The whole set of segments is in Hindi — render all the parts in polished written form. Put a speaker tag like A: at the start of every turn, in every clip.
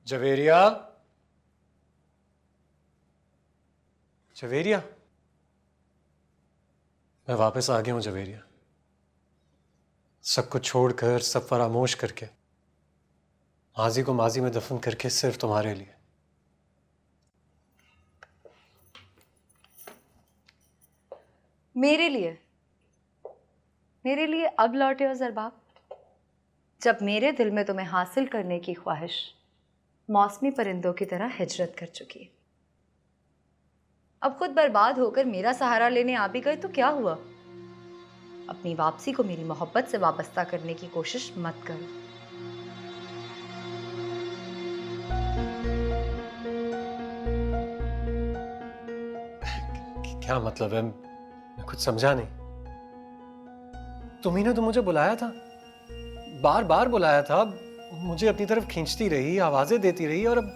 A: जवेरिया, जवेरिया, मैं वापस आ गया हूं जवेरिया। सब कुछ छोड़कर, सब फरामोश करके, माजी को माजी में दफन करके सिर्फ तुम्हारे लिए।
B: मेरे लिए? मेरे लिए अब लौटे हो ज़रबाब, जब मेरे दिल में तुम्हें हासिल करने की ख्वाहिश मौसमी परिंदों की तरह हिजरत कर चुकी है। अब खुद बर्बाद होकर मेरा सहारा लेने आ भी गए तो क्या हुआ? अपनी वापसी को मेरी मोहब्बत से वाबस्ता करने की कोशिश मत करो।
A: क्या मतलब है? मैं कुछ समझा नहीं। तुम्ही ने तो मुझे बुलाया था, बार बार बुलाया था, मुझे अपनी तरफ खींचती रही, आवाजें देती रही, और अब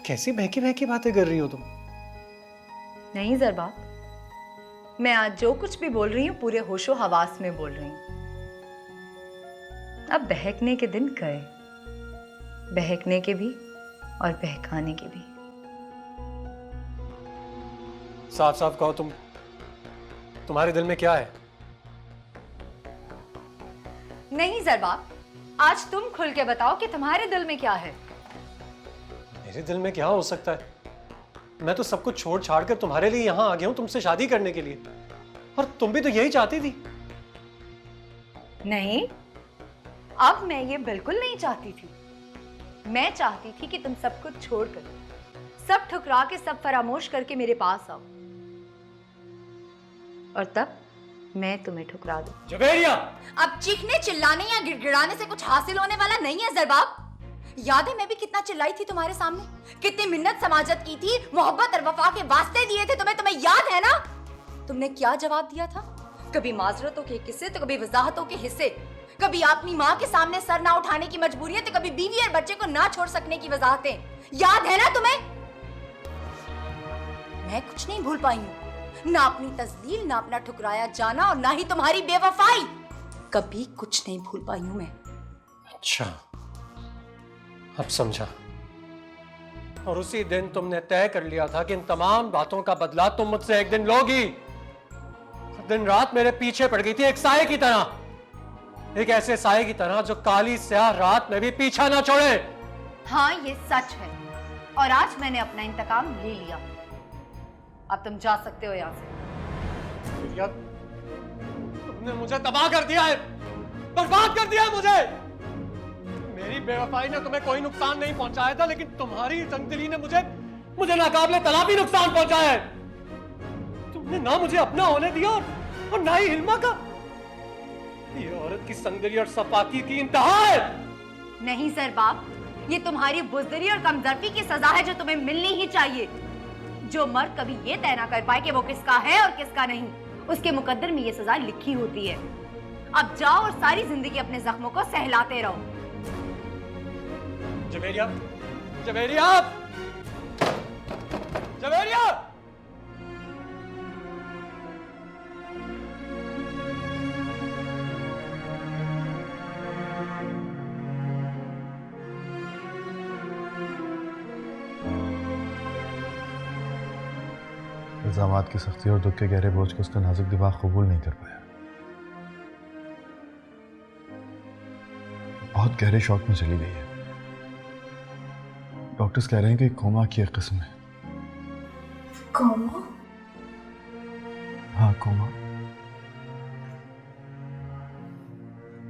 A: कैसी बहकी बहकी बातें कर रही हो तुम?
B: नहीं ज़रबाब, मैं आज जो कुछ भी बोल रही हूँ पूरे होशो हवास में बोल रही हूँ। अब बहकने के दिन गए, बहकने के भी और बहकाने के भी।
A: साफ साफ कहो, तुम्हारे दिल में क्या है?
B: नहीं ज़रबाब, आज तुम खुल के बताओ कि तुम्हारे दिल में क्या है।
A: मेरे दिल में क्या हो सकता है? मैं तो सब कुछ छोड़ छाड़ कर तुम्हारे लिए यहां आ गया हूं, तुमसे शादी करने के लिए, और तुम भी तो यही चाहती थी।
B: नहीं, अब मैं ये बिल्कुल नहीं चाहती थी। मैं चाहती थी कि तुम सब कुछ छोड़कर, सब ठुकरा के, सब फरामोश करके मेरे पास आओ, और तब मैं तुम्हें ठुकरा दूं।
A: जवेरिया!
B: अब चीखने चिल्लाने या गिड़गिड़ाने से कुछ हासिल होने वाला नहीं है ज़रबाब। याद है मैं भी कितना चिल्लाई थी तुम्हारे सामने, कितनी मिन्नत समाजत की थी, मोहब्बत और वफा के वास्ते दिए थे तुम्हें याद है ना? तुमने क्या जवाब दिया था? कभी माजरतों के किस्से तो कभी वजाहतों के हिस्से, कभी अपनी माँ के सामने सर ना उठाने की मजबूरियत तो कभी बीवी और बच्चे को ना छोड़ सकने की वजाहतें। याद है ना तुम्हें? मैं कुछ नहीं भूल पाई हूँ, ना अपनी तस्दील, ना अपना ठुकराया जाना, और ना ही तुम्हारी बेवफाई। कभी कुछ नहीं भूल पाई हूँ मैं।
A: अच्छा, अब समझा। और उसी दिन तुमने तय कर लिया था कि इन तमाम बातों का बदला तुम मुझसे एक दिन लोगी। दिन रात मेरे पीछे पड़ गई थी, एक साए की तरह, एक ऐसे साए की तरह जो काली स्याह रात में भी पीछा ना छोड़े।
B: हाँ, ये सच है, और आज मैंने अपना इंतकाम ले लिया। अब तुम जा सकते हो यहाँ से।
A: यार, तुमने मुझे तबाह कर दिया है, बर्बाद कर दिया है मुझे। मेरी बेवफाई ने तुम्हें कोई नुकसान नहीं पहुंचाया था, लेकिन तुम्हारी तंगदिली ने मुझे नाकाबिले तलाफी नुकसान पहुंचाया है। तुमने ना मुझे अपना होने दिया और ना ही हिल्मा का। ये औरत की संगदिली और सफाकी की इंतहा है।
B: नहीं ज़रबाब, ये तुम्हारी बुज़दिली और कमजोरी की सजा है जो तुम्हें मिलनी ही चाहिए। जो मर्द कभी ये तय ना कर पाए कि वो किसका है और किसका नहीं, उसके मुकद्दर में ये सजा लिखी होती है। अब जाओ और सारी जिंदगी अपने जख्मों को सहलाते रहो।
A: जवेरिया, जवेरिया, जवेरिया!
C: इल्जामात की सख्ती और दुख के गहरे बोझ को उसका नाजुक दिमाग कबूल नहीं कर पाया। बहुत गहरे शौक में चली गई है। डॉक्टर्स कह रहे हैं कि कोमा की एक किस्म है।
B: कोमा?
C: हाँ, कोमा।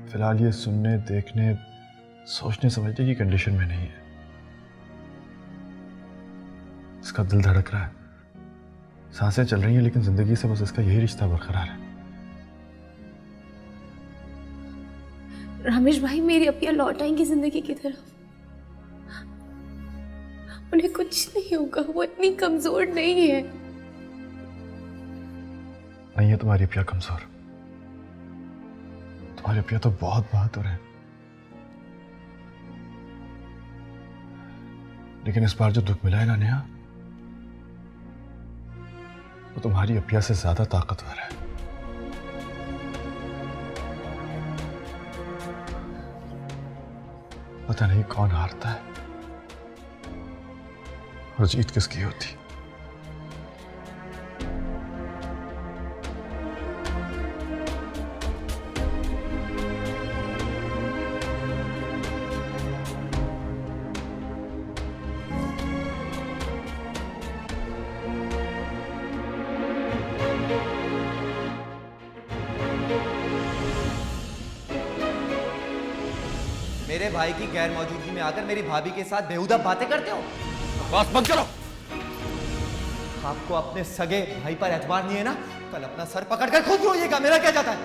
C: फिलहाल ये सुनने, देखने, सोचने समझने की कंडीशन में नहीं है। इसका दिल धड़क रहा है, सांसें चल रही हैं, लेकिन जिंदगी से बस इसका यही रिश्ता बरकरार है।
D: रमेश भाई, मेरी अपिया लौट आएंगी जिंदगी की तरफ। उन्हें कुछ नहीं होगा, वो इतनी कमजोर नहीं है।
C: नहीं है तुम्हारी अपिया कमजोर, तुम्हारी अपिया तो बहुत बहादुर है। लेकिन इस बार जो दुख मिला है ना नेहा, वो तुम्हारी अपिया से ज्यादा ताकतवर है। पता नहीं कौन हारता है और जीत किसकी होती।
E: मेरे भाई की गैर मौजूदगी में आकर मेरी भाभी के साथ बेहुदा बातें करते हो।
A: बस बंद करो।
E: आपको अपने सगे भाई पर एतबार नहीं है ना? कल अपना सर पकड़कर खुद रोइएगा। मेरा क्या जाता है?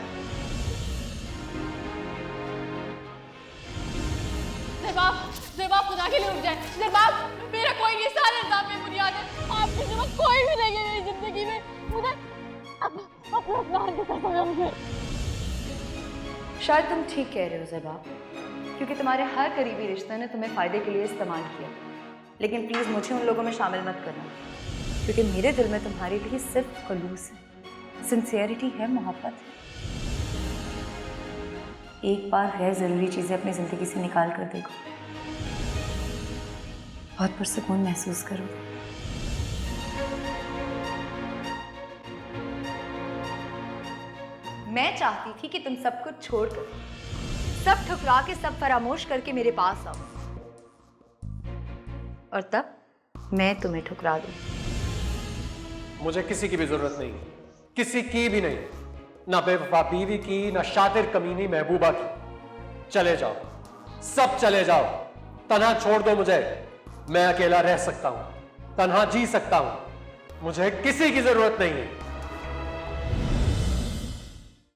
F: ज़रबाब खुदा के लिए उठ जाए। ज़रबाब मेरा कोई नहीं, सारे इल्जाम पे बुनियाद है। आपके सिवा कोई भी नहीं है मेरी जिंदगी में। मुझे अपना जान की कसम है मुझे।
B: शायद तुम ठीक कह रहे हो ज़रबाब, क्योंकि तुम्हारे हर करीबी रिश्ते ने तुम्हें फ़ायदे के लिए इस्तेमाल किया। लेकिन प्लीज़ मुझे उन लोगों में शामिल मत करना, क्योंकि मेरे दिल में तुम्हारे लिए सिर्फ खलूस है, सिंसियरिटी है, मोहब्बत है। एक बार गैर ज़रूरी चीज़ें अपनी ज़िंदगी से निकाल कर देखो, बहुत पुरसुकून महसूस करोगे। मैं चाहती थी कि तुम सब कुछ छोड़कर, सब ठुकरा के, सब फरामोश करके मेरे पास आओ, और तब मैं तुम्हें ठुकरा दूं।
A: मुझे किसी की भी जरूरत नहीं, किसी की भी नहीं, ना बेवफा बीवी की, ना शातिर कमीनी महबूबा की। चले जाओ, सब चले जाओ, तन्हा छोड़ दो मुझे। मैं अकेला रह सकता हूं, तन्हा जी सकता हूं, मुझे किसी की जरूरत नहीं है।